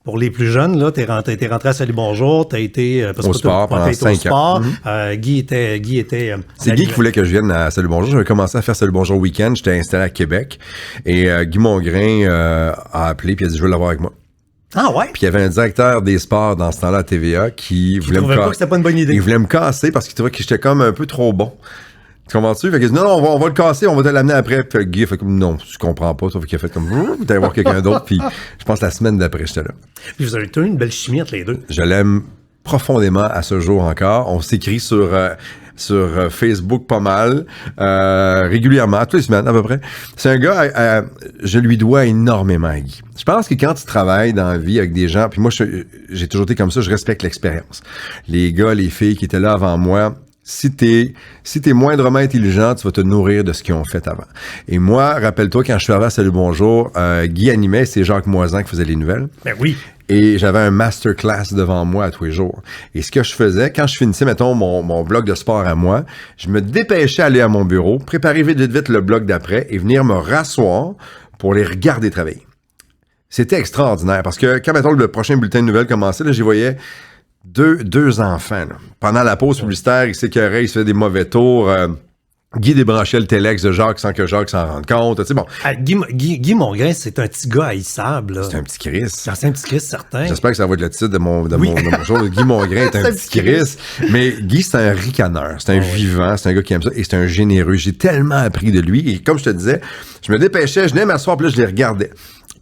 Pour les plus jeunes, là, t'es rentré à Salut Bonjour, t'as été au sport pendant 5 ans. Guy était c'est Guy qui voulait que je vienne à Salut Bonjour. J'avais commencé à faire Salut Bonjour week-end. J'étais installé à Québec. Et Guy Mongrain a appelé puis il a dit je veux l'avoir avec moi. Ah ouais? Puis il y avait un directeur des sports dans ce temps-là à TVA qui voulait trouvait pas que c'était pas une bonne idée. Il voulait me casser parce qu'il trouvait que j'étais comme un peu trop bon. Tu comprends-tu? Fait qu'il dit non, on va le casser, on va te l'amener après. Puis Guy a fait comme non, tu comprends pas. Sauf qu'il a fait comme vous allez voir quelqu'un d'autre. Puis je pense la semaine d'après, j'étais là. Puis vous avez eu une belle chimie entre les deux. Je l'aime profondément à ce jour encore. On s'écrit sur Facebook pas mal, régulièrement, toutes les semaines à peu près. C'est un gars, je lui dois énormément à Guy. Je pense que quand tu travailles dans la vie avec des gens, puis moi j'ai toujours été comme ça, je respecte l'expérience. Les gars, les filles qui étaient là avant moi, si t'es moindrement intelligent, tu vas te nourrir de ce qu'ils ont fait avant. Et moi, rappelle-toi, quand je suis arrivé à Salut Bonjour, Guy animait, c'est Jacques Moisan qui faisait les nouvelles. Ben oui. Et j'avais un masterclass devant moi à tous les jours. Et ce que je faisais, quand je finissais, mettons, mon blog de sport à moi, je me dépêchais à aller à mon bureau, préparer vite le blog d'après et venir me rasseoir pour les regarder travailler. C'était extraordinaire parce que quand, mettons, le prochain bulletin de nouvelles commençait, là, j'y voyais deux enfants. Là. Pendant la pause publicitaire, il s'écœurait, il se faisait des mauvais tours. Guy débranchait le téléx de Jacques sans que Jacques s'en rende compte. Tu sais, bon. Guy Mongrain, c'est un petit gars haïssable. Là. C'est un petit Chris. C'est un petit Chris, certain. J'espère que ça va être le titre de mon show. Guy Mongrain est un petit Chris. Mais Guy, c'est un ricaneur. C'est un vivant. C'est un gars qui aime ça. Et c'est un généreux. J'ai tellement appris de lui. Et comme je te disais, je me dépêchais, je venais m'asseoir, puis là, je les regardais.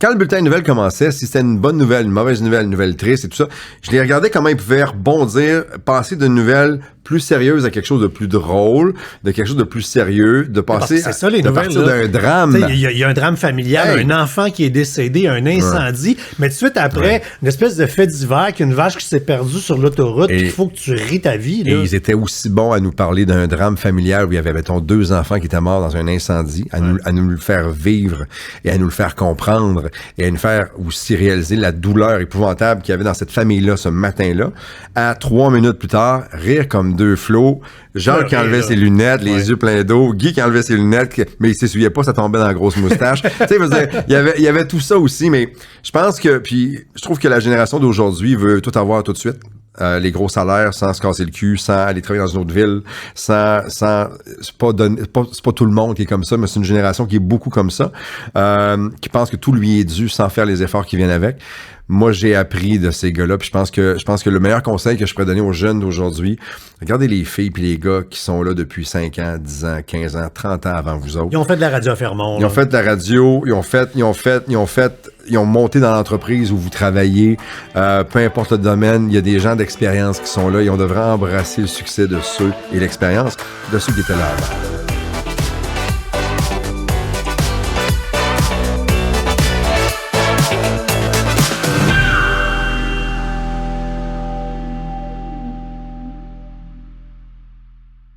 Quand le bulletin de nouvelles commençait, si c'était une bonne nouvelle, une mauvaise nouvelle, une nouvelle triste et tout ça, je les regardais comment ils pouvaient rebondir, passer d'une nouvelle plus sérieuse à quelque chose de plus drôle, de quelque chose de plus sérieux, de passer c'est ça, les de nouvelles, partir d'un drame. Il y a un drame familial, un enfant qui est décédé, un incendie, mais tout de suite après, une espèce de fait divers qu'une vache qui s'est perdue sur l'autoroute, il faut que tu ris ta vie. Là. Et ils étaient aussi bons à nous parler d'un drame familial où il y avait, mettons, 2 enfants qui étaient morts dans un incendie, à nous le faire vivre et à nous le faire comprendre et à nous faire aussi réaliser la douleur épouvantable qu'il y avait dans cette famille-là ce matin-là. À 3 minutes plus tard, rire comme 2 flots. Jacques qui enlevait ses lunettes, les yeux pleins d'eau. Guy qui enlevait ses lunettes, mais il s'essuyait pas, ça tombait dans la grosse moustache. Tu sais, il y avait tout ça aussi, mais je pense que, puis je trouve que la génération d'aujourd'hui veut tout avoir tout de suite. Les gros salaires sans se casser le cul, sans aller travailler dans une autre ville, c'est pas tout le monde qui est comme ça, mais c'est une génération qui est beaucoup comme ça, qui pense que tout lui est dû sans faire les efforts qui viennent avec. Moi, j'ai appris de ces gars-là, puis je pense que le meilleur conseil que je pourrais donner aux jeunes d'aujourd'hui, regardez les filles puis les gars qui sont là depuis 5 ans, 10 ans, 15 ans, 30 ans avant vous autres. Ils ont fait de la radio à Fermont. Ils ont fait de la radio, ils ont monté dans l'entreprise où vous travaillez, peu importe le domaine, il y a des gens d'expérience qui sont là et on devrait embrasser le succès de ceux et l'expérience de ceux qui étaient là avant.